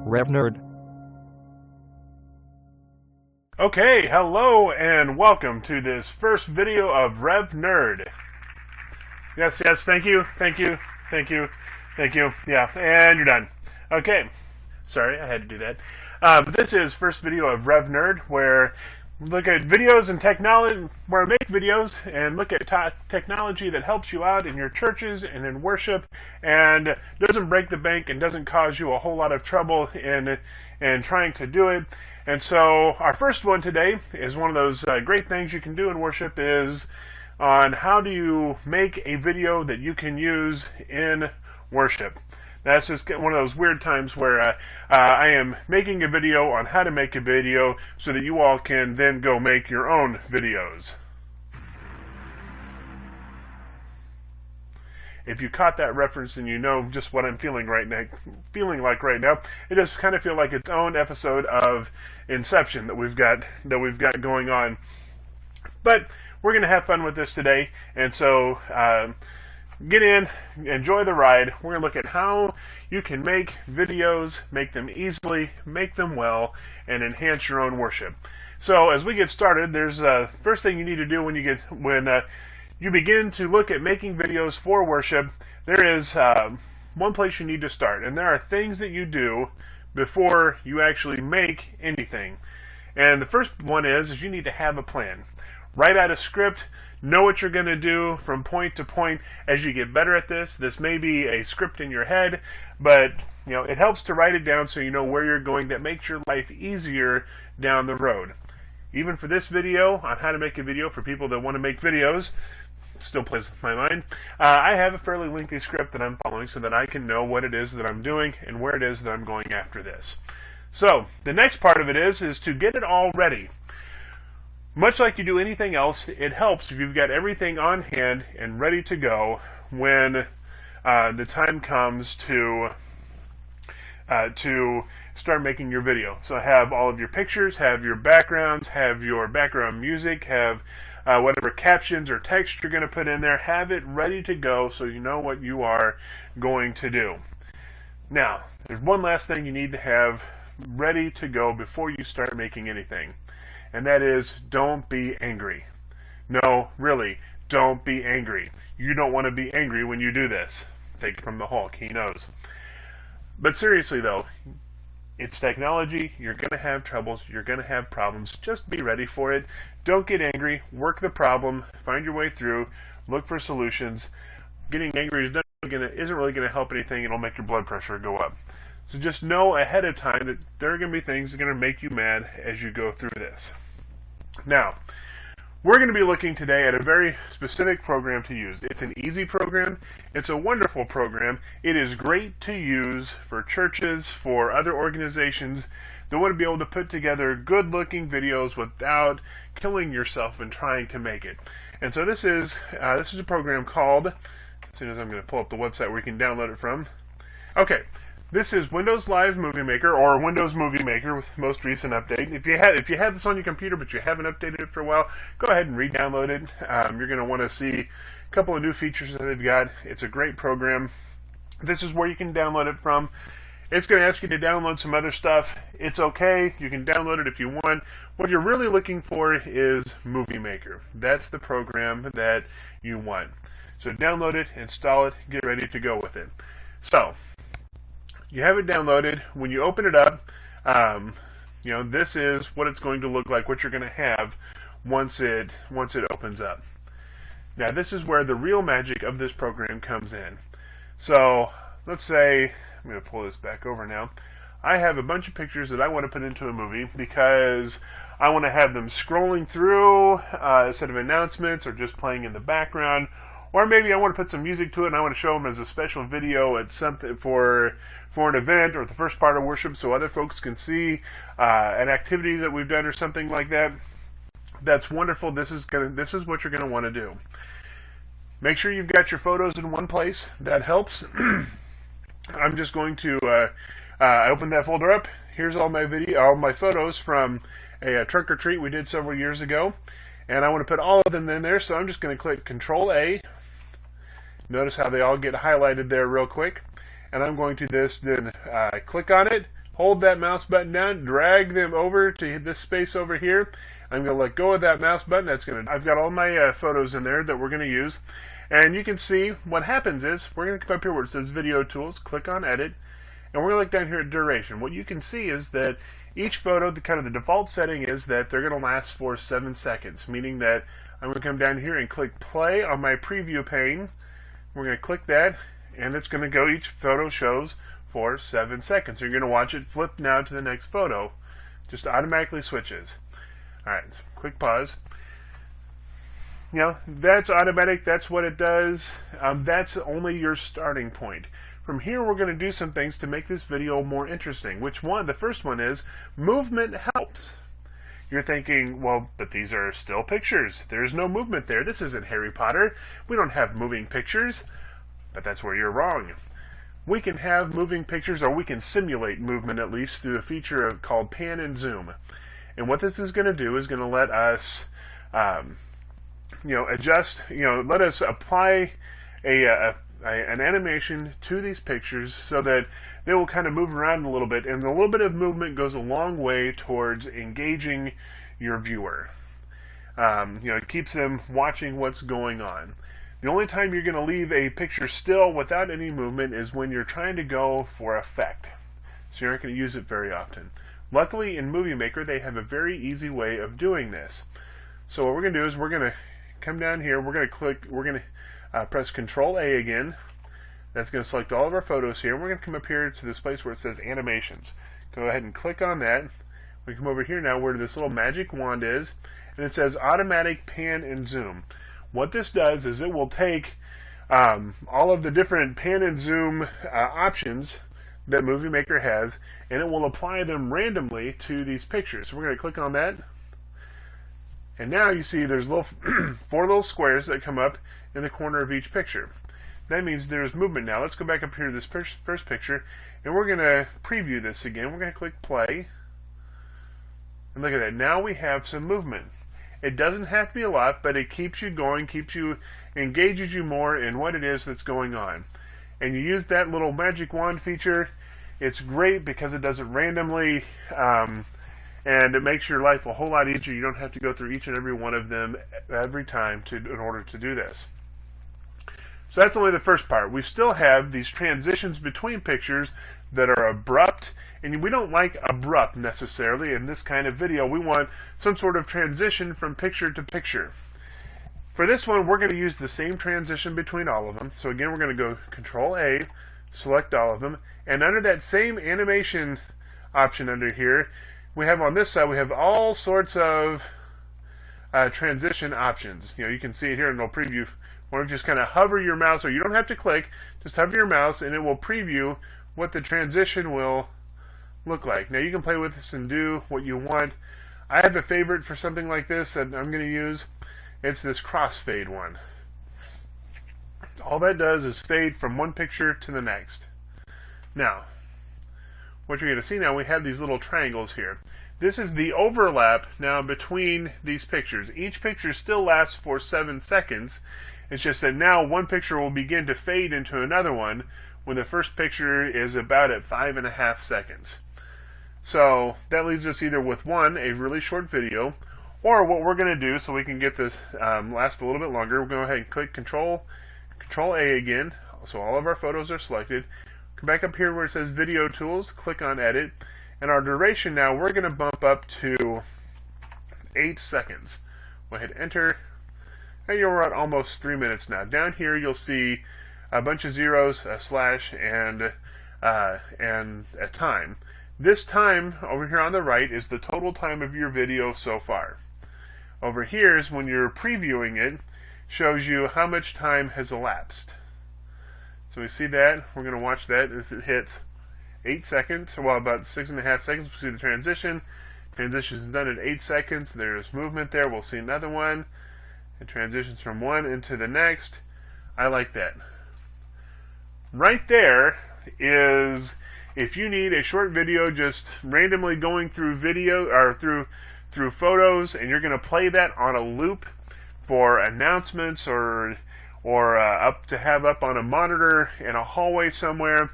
RevNerd. Okay, hello and welcome to this first video of RevNerd. Yes, thank you. Yeah, and you're done. Okay, sorry, I had to do that. This is first video of RevNerd, where we look at videos and technology, where I make videos and look at technology that helps you out in your churches and in worship, and doesn't break the bank and doesn't cause you a whole lot of trouble in trying to do it. And so our first one today is one of those great things you can do in worship, is on how do you make a video that you can use in worship. That's just one of those weird times where I am making a video on how to make a video so that you all can then go make your own videos. If you caught that reference and you know just what I'm feeling like right now, it does kind of feel like its own episode of Inception that we've got going on. But we're going to have fun with this today, and so get in, enjoy the ride. We're going to look at how you can make videos, make them easily, make them well, and enhance your own worship. So as we get started, there's first thing you need to do when you begin to look at making videos for worship. There is one place you need to start, and there are things that you do before you actually make anything. And the first one is you need to have a plan. Write out a script, know what you're going to do from point to point. As you get better at this may be a script in your head, but it helps to write it down so you know where you're going. That makes your life easier down the road. Even for this video on how to make a video for people that want to make videos, still plays with my mind. I have a fairly lengthy script that I'm following so that I can know what it is that I'm doing and where it is that I'm going after this. So the next part of it is to get it all ready. Much like you do anything else, it helps if you've got everything on hand and ready to go when the time comes to start making your video. So have all of your pictures, have your backgrounds, have your background music, have whatever captions or text you're going to put in there. Have it ready to go so you know what you are going to do. Now, there's one last thing you need to have ready to go before you start making anything, and that is, don't be angry. No, really, don't be angry. You don't want to be angry when you do this. Take it from the Hulk, he knows. But seriously though, it's technology. You're going to have troubles. You're going to have problems. Just be ready for it. Don't get angry. Work the problem. Find your way through. Look for solutions. Getting angry isn't really going to help anything. It'll make your blood pressure go up. So just know ahead of time that there are going to be things that are going to make you mad as you go through this. Now, we're going to be looking today at a very specific program to use. It's an easy program. It's a wonderful program. It is great to use for churches, for other organizations that want to be able to put together good-looking videos without killing yourself and trying to make it. And so this is a program called, as soon as I'm going to pull up the website where you can download it from. Okay. This is Windows Live Movie Maker, or Windows Movie Maker with the most recent update. If you have this on your computer but you haven't updated it for a while, go ahead and re-download it. You're going to want to see a couple of new features that they've got. It's a great program. This is where you can download it from. It's going to ask you to download some other stuff. It's okay. You can download it if you want. What you're really looking for is Movie Maker. That's the program that you want. So download it, install it, get ready to go with it. So you have it downloaded. When you open it up, this is what it's going to look like, what you're going to have once it opens up. Now, this is where the real magic of this program comes in. So let's say, I'm going to pull this back over now. I have a bunch of pictures that I want to put into a movie because I want to have them scrolling through instead of announcements or just playing in the background. Or maybe I want to put some music to it and I want to show them as a special video at something for an event or the first part of worship so other folks can see an activity that we've done or something like that. That's wonderful. This is what you're going to want to do. Make sure you've got your photos in one place. That helps. I'm just going to open that folder up. Here's all my photos from a trunk or treat we did several years ago. And I want to put all of them in there, so I'm just going to click Control A. Notice how they all get highlighted there real quick. And I'm going to then click on it, hold that mouse button down, drag them over to this space over here. I'm going to let go of that mouse button. I've got all my photos in there that we're going to use. And you can see what happens is we're going to come up here where it says Video Tools, click on Edit, and we're going to look down here at Duration. What you can see is that each photo, the default setting is that they're going to last for 7 seconds, meaning that I'm going to come down here and click Play on my preview pane. We're going to click that, and it's going to go, each photo shows for 7 seconds. So you're going to watch it flip now to the next photo. Just automatically switches. Alright, so click pause. You know, that's automatic, that's what it does. That's only your starting point. From here we're going to do some things to make this video more interesting. The first one is, movement helps. You're thinking, well, but these are still pictures. There's no movement there. This isn't Harry Potter. We don't have moving pictures. But that's where you're wrong. We can have moving pictures, or we can simulate movement at least, through a feature called Pan and Zoom. And what this is going to do is going to let us, let us apply an animation to these pictures so that they will kind of move around a little bit, and a little bit of movement goes a long way towards engaging your viewer. It keeps them watching what's going on. The only time you're going to leave a picture still without any movement is when you're trying to go for effect. So you're not going to use it very often. Luckily, in Movie Maker, they have a very easy way of doing this. So what we're going to do is we're going to come down here, we're going to press Control A again. That's going to select all of our photos here. We're going to come up here to this place where it says Animations. Go ahead and click on that. We come over here now where this little magic wand is, and it says Automatic Pan and Zoom. What this does is it will take all of the different pan and zoom options that Movie Maker has, and it will apply them randomly to these pictures. So we're going to click on that, and now you see there's little 4 little squares that come up in the corner of each picture. That means there's movement now. Let's go back up here to this first picture, and we're going to preview this again. We're going to click play, and look at that. Now we have some movement. It doesn't have to be a lot, but it keeps you going, engages you more in what it is that's going on. And you use that little magic wand feature. It's great because it does it randomly, and it makes your life a whole lot easier. You don't have to go through each and every one of them every time in order to do this. So that's only the first part. We still have these transitions between pictures that are abrupt, and we don't like abrupt necessarily in this kind of video. We want some sort of transition from picture to picture. For this one, we're going to use the same transition between all of them. So again, we're going to go Control A, select all of them, and under that same animation option under here, we have on this side, we have all sorts of transition options. You can see it here in the preview. Where you just kind of hover your mouse, or you don't have to click, just hover your mouse and it will preview what the transition will look like. Now you can play with this and do what you want. I have a favorite for something like this that I'm going to use. It's this crossfade one. All that does is fade from one picture to the next. Now, what you're going to see now, we have these little triangles here. This is the overlap now between these pictures. Each picture still lasts for 7 seconds. It's just that now one picture will begin to fade into another one when the first picture is about at 5.5 seconds. So that leaves us either with a really short video, or what we're going to do so we can get this last a little bit longer, we'll go ahead and click Control A again, so all of our photos are selected. Come back up here where it says Video Tools, click on Edit, and our duration now we're going to bump up to 8 seconds. Go ahead and enter. And you're at almost 3 minutes now. Down here you'll see a bunch of zeros, a slash, and a time. This time over here on the right is the total time of your video so far. Over here is when you're previewing it, shows you how much time has elapsed. So we see that. We're going to watch that as it hits 8 seconds, well, about 6.5 seconds. We'll see the transition. Transition is done at 8 seconds. There's movement there. We'll see another one. It transitions from one into the next. I like that. Right there is, if you need a short video just randomly going through video or through photos, and you're going to play that on a loop for announcements or up on a monitor in a hallway somewhere,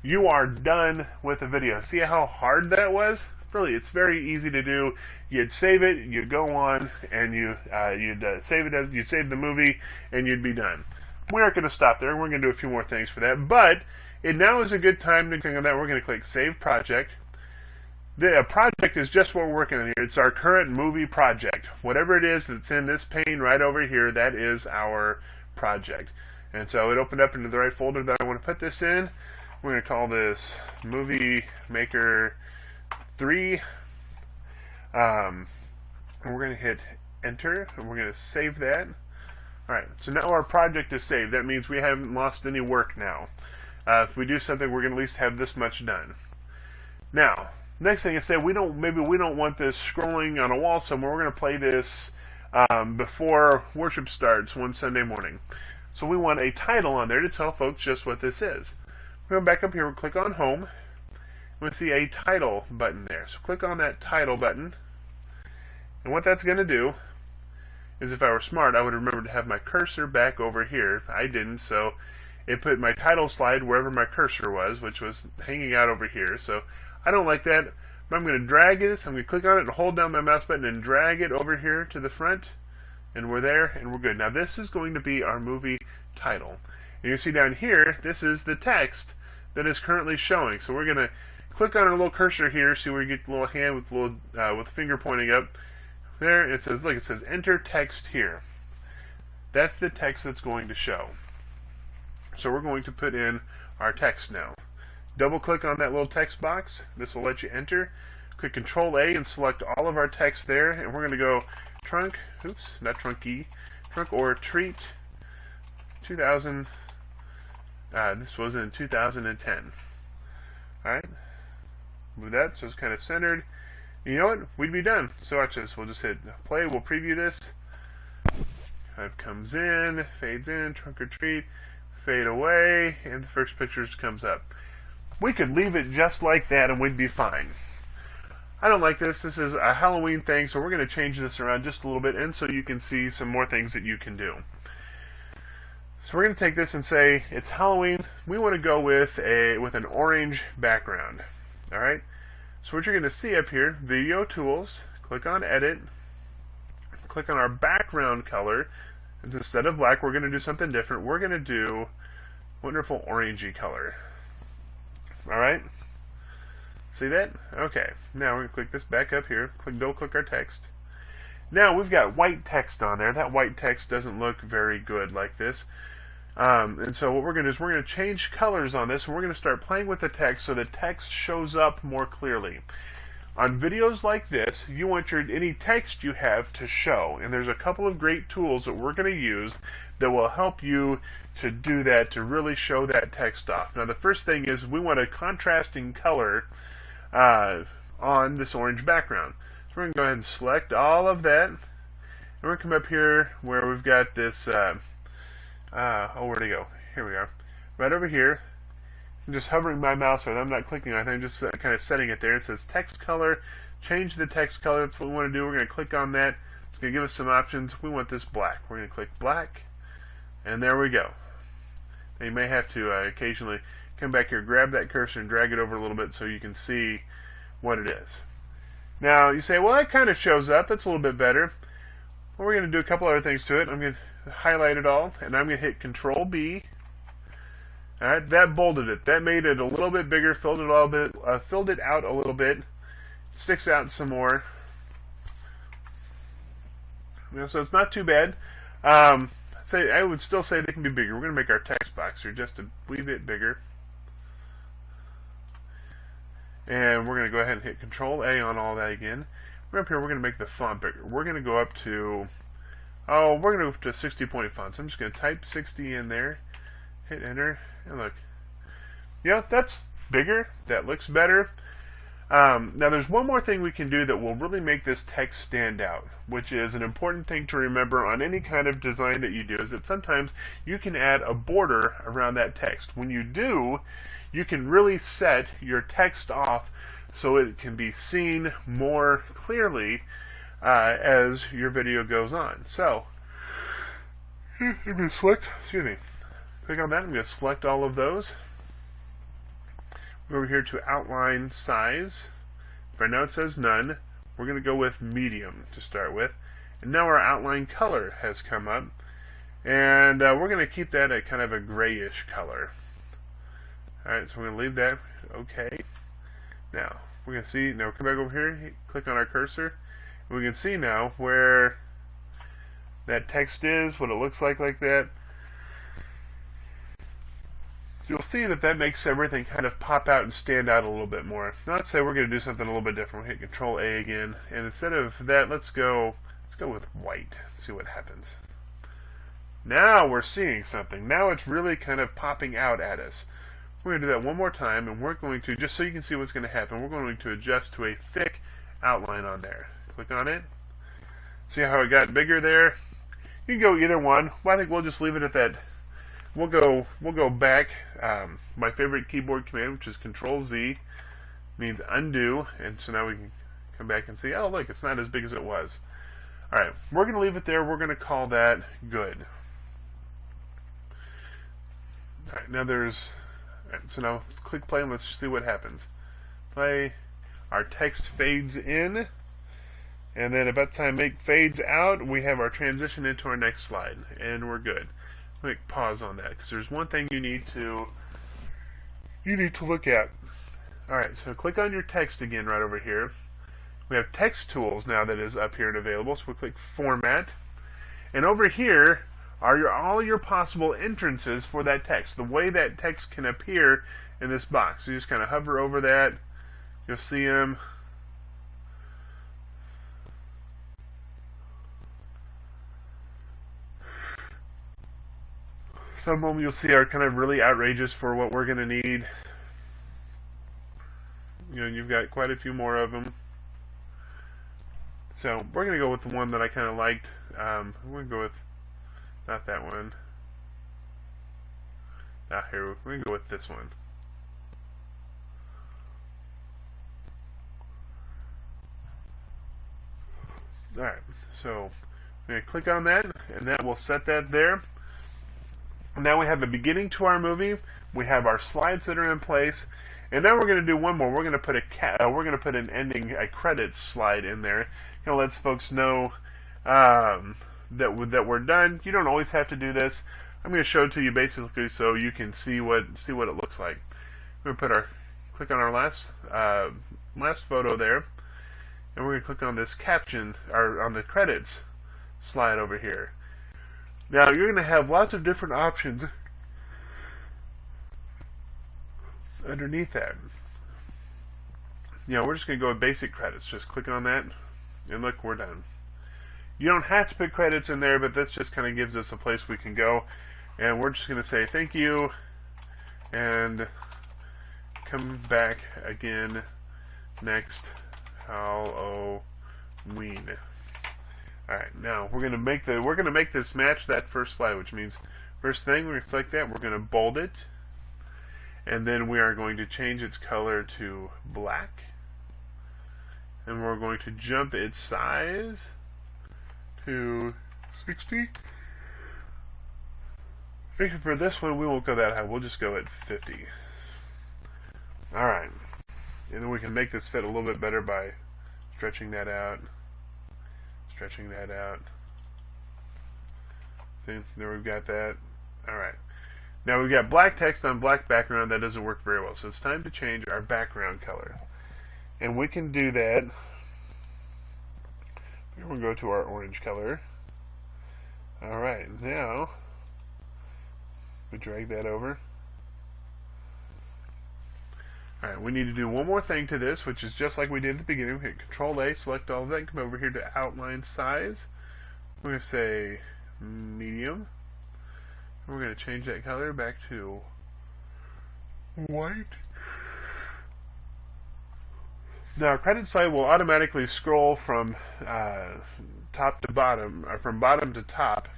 you are done with the video. See how hard that was? Really, it's very easy to do. You'd save it, you'd go on, and you'd save it as you save the movie, and you'd be done. We aren't going to stop there. We're going to do a few more things for that, but now is a good time to click on that. We're going to click Save Project. The project is just what we're working on here. It's our current movie project. Whatever it is that's in this pane right over here, that is our project. And so it opened up into the right folder that I want to put this in. We're going to call this Movie Maker 3. And we're going to hit Enter, and we're going to save that. Alright, so now our project is saved. That means we haven't lost any work now. If we do something, we're going to at least have this much done. Now, next thing is say maybe we don't want this scrolling on a wall somewhere. We're going to play this before worship starts one Sunday morning. So we want a title on there to tell folks just what this is. We're going to back up here, we'll click on Home. We'll see a title button there. So click on that title button. And what that's going to do is, if I were smart, I would remember to have my cursor back over here. I didn't, so it put my title slide wherever my cursor was, which was hanging out over here. So I don't like that. But I'm going to drag this. I'm going to click on it and hold down my mouse button and drag it over here to the front. And we're there, and we're good. Now this is going to be our movie title. And you see down here, this is the text that is currently showing. So we're going to click on our little cursor here, see where you get the little hand with the little with the finger pointing up. There it says, look, it says enter text here. That's the text that's going to show. So we're going to put in our text now. Double click on that little text box. This will let you enter. Click Control A and select all of our text there, and we're going to go trunk, oops, not trunky, trunk or treat 2000, this was in 2010. Alright, move that so it's kind of centered. You know what? We'd be done. So watch this. We'll just hit play. We'll preview this. It comes in, fades in, trunk or treat, fade away, and the first picture comes up. We could leave it just like that and we'd be fine. I don't like this. This is a Halloween thing, so we're going to change this around just a little bit, and so you can see some more things that you can do. So we're going to take this and say it's Halloween. We want to go with an orange background. All right. So what you're going to see up here, Video Tools, click on Edit, click on our background color. Instead of black, we're going to do something different. We're going to do wonderful orangey color. All right. See that? Okay. Now we're going to click this back up here. Double click our text. Now we've got white text on there. That white text doesn't look very good like this. And so what we're going to do is we're going to change colors on this, and we're going to start playing with the text so the text shows up more clearly. On videos like this, you want any text you have to show, and there's a couple of great tools that we're going to use that will help you to do that, to really show that text off. Now the first thing is we want a contrasting color on this orange background. So we're going to go ahead and select all of that, and we're going to come up here where we've got this where'd it go? Here we are. Right over here. I'm just hovering my mouse right. I'm not clicking on it. I'm just kind of setting it there. It says text color. Change the text color. That's what we want to do. We're going to click on that. It's going to give us some options. We want this black. We're going to click black. And there we go. Now you may have to occasionally come back here, grab that cursor, and drag it over a little bit so you can see what it is. Now you say, well, it kind of shows up. That's a little bit better. Well, we're going to do a couple other things to it. I'm going to highlight it all, and I'm going to hit Control B. All right, that bolded it. That made it a little bit bigger, filled it out a little bit. Sticks out some more. So it's not too bad. I would still say they can be bigger. We're going to make our text box here just a wee bit bigger. And we're going to go ahead and hit Control A on all that again. We're up here. We're going to make the font bigger. We're going to go up to, we're going to go up to 60-point font. So I'm just going to type 60 in there, hit Enter, and look. Yeah, that's bigger. That looks better. Now there's one more thing we can do that will really make this text stand out, which is an important thing to remember on any kind of design that you do, is that sometimes you can add a border around that text. When you do, you can really set your text off so it can be seen more clearly as your video goes on. So, I'm going to select, click on that. I'm going to select all of those. over here to outline size. Right now it says none. We're going to go with medium to start with. And now our outline color has come up. And we're going to keep that at kind of a grayish color. Alright, so we're going to leave that okay. Now, we're going to see, now come back over here, click on our cursor. And we can see now where that text is, what it looks like that. You'll see that that makes everything kind of pop out and stand out a little bit more. Now let's say we're going to do something a little bit different. We'll hit Control A again, and instead of that, let's go with white. See what happens. Now we're seeing something. Now it's really kind of popping out at us. We're going to do that one more time, and we're going to, just so you can see what's going to happen, we're going to adjust to a thick outline on there. Click on it. See how it got bigger there? You can go either one. Well, I think we'll just leave it at that. We'll go back. My favorite keyboard command, which is Control Z, means undo, and so now we can come back and see, oh look, it's not as big as it was. Alright, we're going to leave it there. We're going to call that good. Alright, now so now let's click play and let's see what happens. Play, our text fades in, and then about the time it fades out, we have our transition into our next slide, and we're good. Click pause on that, because there's one thing you need to look at. Alright, so click on your text again right over here. We have text tools now that is up here and available, so we'll click format, and over here are all your possible entrances for that text, the way that text can appear in this box. So you just kind of hover over that, you'll see them. Some of them you'll see are kind of really outrageous for what we're going to need. You know, you've got quite a few more of them. So we're going to go with the one that I kind of liked. We're going to go with, not that one. Here, we're going to go with this one. Alright, so I'm going to click on that, and that will set that there. Now we have a beginning to our movie. We have our slides that are in place, and now we're going to do one more. We're going to put an ending, a credits slide in there. Kind of lets folks know that we're done. You don't always have to do this. I'm going to show it to you basically so you can see what it looks like. We're going to click on our last photo there, and we're going to click on this caption, or on the credits slide over here. Now you're going to have lots of different options underneath that. You know, we're just going to go with basic credits. Just click on that, and look, we're done. You don't have to put credits in there, but this just kind of gives us a place we can go. And we're just going to say thank you, and come back again next Halloween. Alright, now we're gonna make this match that first slide, which means first thing we're gonna select that, we're gonna bold it, and then we are going to change its color to black, and we're going to jump its size to 60. For this one we won't go that high, we'll just go at 50. Alright, and then we can make this fit a little bit better by stretching that out. See, there we've got that. Alright. Now we've got black text on black background. That doesn't work very well. So it's time to change our background color. And we can do that. We'll go to our orange color. Alright, now we drag that over. Alright, we need to do one more thing to this, which is just like we did at the beginning. We hit Control A, select all of that, come over here to outline size. We're going to say medium. We're going to change that color back to white. Now our credit slide will automatically scroll from top to bottom, or from bottom to top,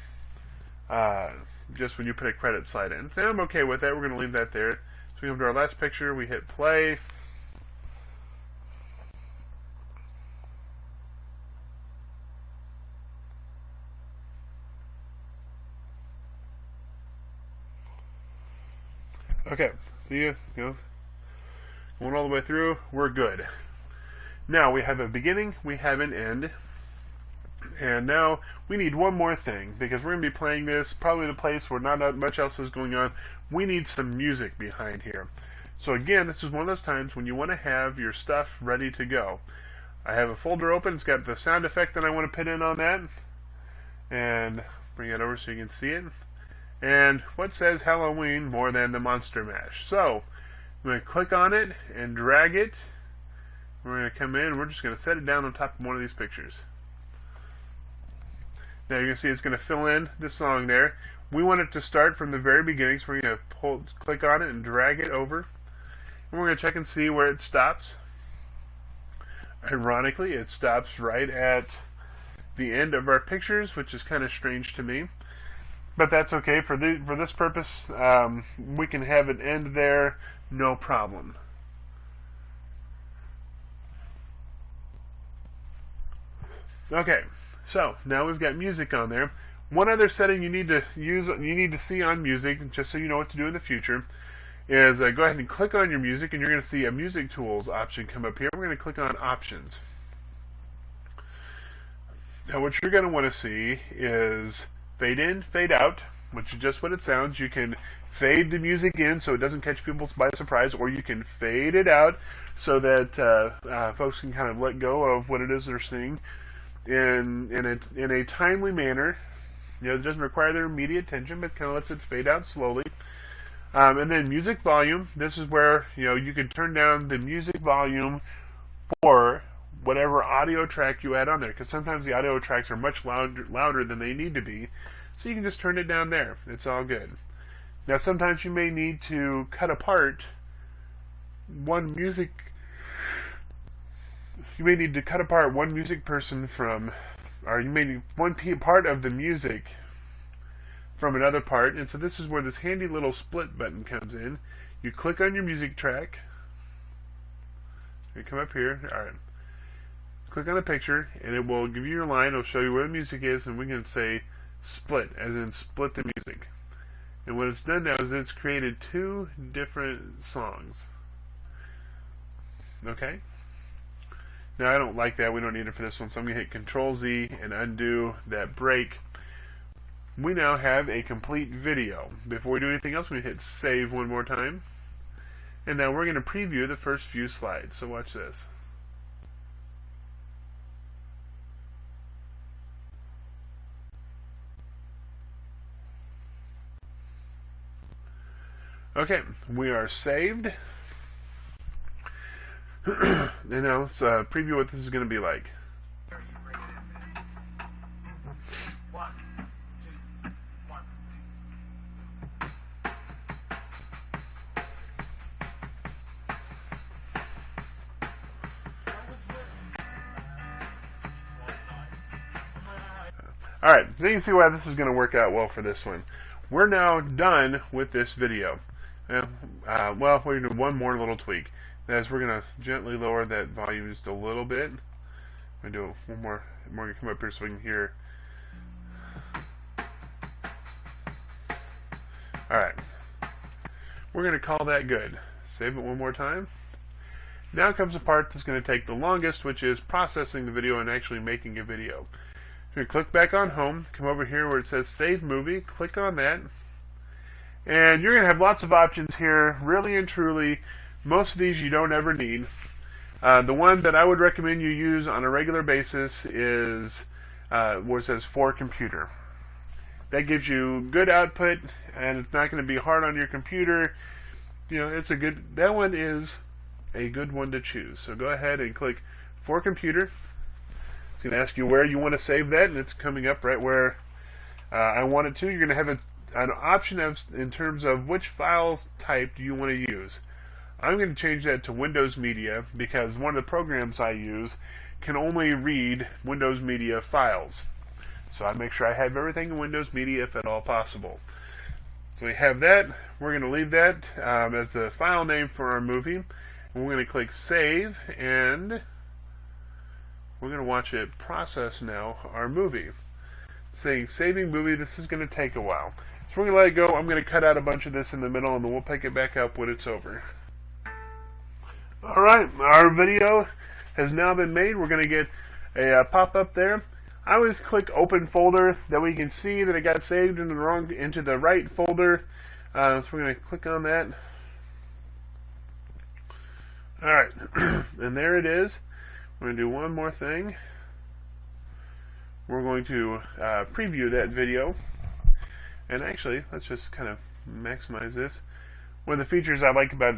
just when you put a credit slide in. So I'm okay with that. We're going to leave that there. So we come to our last picture, we hit play. Okay, see you know, Went all the way through, we're good. Now we have a beginning, we have an end, and now we need one more thing, because we're going to be playing this probably in a place where not much else is going on. We need some music behind here. So again, this is one of those times when you want to have your stuff ready to go. I have a folder open, it's got the sound effect that I want to put in on that, and bring it over so you can see it. And what says Halloween more than the Monster Mash? So I'm going to click on it and drag it. We're going to come in and we're just going to set it down on top of one of these pictures. Now you can see it's going to fill in the song there. We want it to start from the very beginning, so we're going to click on it and drag it over. And we're going to check and see where it stops. Ironically, it stops right at the end of our pictures, which is kind of strange to me. But that's okay. For this purpose, we can have it end there, no problem. Okay, so now we've got music on there. One other setting you need to see on music, just so you know what to do in the future, is go ahead and click on your music, and you're going to see a music tools option come up here. We're going to click on options. Now what you're going to want to see is fade in, fade out, which is just what it sounds. You can fade the music in so it doesn't catch people by surprise, or you can fade it out so that folks can kind of let go of what it is they're seeing in a timely manner. You know, it doesn't require their immediate attention, but kind of lets it fade out slowly. And then music volume. This is where you can turn down the music volume for whatever audio track you add on there, because sometimes the audio tracks are much louder than they need to be, so you can just turn it down there. It's all good. Now sometimes you may need to cut apart one music person from, or you may need one part of the music from another part, and so this is where this handy little split button comes in. You click on your music track. You come up here. Alright. Click on the picture, and it will give you your line. It'll show you where the music is, and we can say split, as in split the music. And what it's done now is it's created two different songs. Okay? Now I don't like that. We don't need it for this one, so I'm going to hit Control Z and undo that break. We now have a complete video. Before we do anything else, we hit save one more time. And now we're going to preview the first few slides. So watch this. Okay, we are saved. And now let's preview what this is going to be like. Alright, so you can see why this is going to work out well for this one. We're now done with this video. Well, we're going to do one more little tweak. As we're going to gently lower that volume just a little bit. I'm going to do one more. I'm going to come up here so we can hear. Alright. We're going to call that good. Save it one more time. Now comes the part that's going to take the longest, which is processing the video and actually making a video. So you click back on home, come over here where it says save movie, click on that. And you're going to have lots of options here, really and truly. Most of these you don't ever need. The one that I would recommend you use on a regular basis is where it says for computer. That gives you good output, and it's not going to be hard on your computer. It's a good. That one is a good one to choose. So go ahead and click for computer. It's going to ask you where you want to save that, and it's coming up right where I want it to. You're going to have an option in terms of which files type do you want to use. I'm going to change that to Windows Media because one of the programs I use can only read Windows Media files. So I make sure I have everything in Windows Media if at all possible. So we have that. We're going to leave that as the file name for our movie. And we're going to click Save, and we're going to watch it process now our movie. It's saying saving movie. This is going to take a while. So we're going to let it go. I'm going to cut out a bunch of this in the middle, and then we'll pick it back up when it's over. Alright, our video has now been made. We're going to get a pop-up there. I always click open folder, that we can see that it got saved into the right folder. So we're going to click on that. Alright, and there it is. We're going to do one more thing. We're going to preview that video. And actually, let's just kind of maximize this. One of the features I like about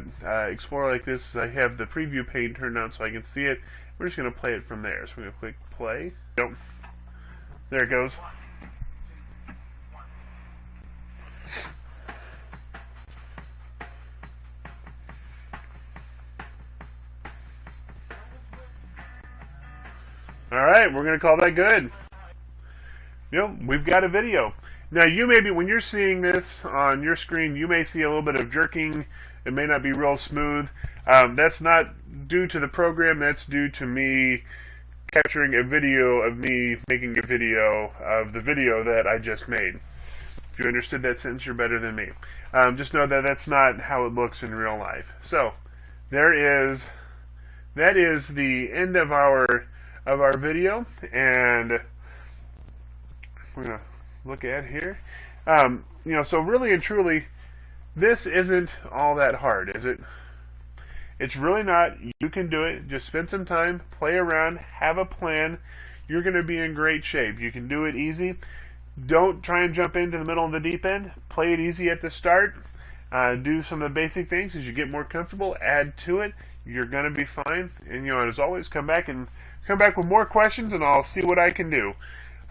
Explorer like this is I have the preview pane turned on so I can see it. We're just going to play it from there. So we're going to click play. Yep. There it goes. Alright, we're going to call that good. Yep, we've got a video. Now, you may be, when you're seeing this on your screen, you may see a little bit of jerking. It may not be real smooth. That's not due to the program. That's due to me capturing a video of me making a video of the video that I just made. If you understood that sentence, you're better than me. Just know that that's not how it looks in real life. So, that is the end of our video, and we're going to look at here. So really and truly, this isn't all that hard, is it? It's really not. You can do it. Just spend some time, play around, have a plan. You're going to be in great shape. You can do it easy. Don't try and jump into the middle of the deep end. Play it easy at the start. Do some of the basic things. As you get more comfortable, add to it. You're going to be fine. And as always, come back with more questions, and I'll see what I can do.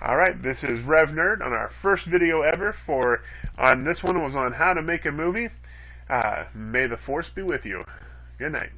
Alright, this is Rev Nerd on our first video ever on this one was on how to make a movie. May the force be with you. Good night.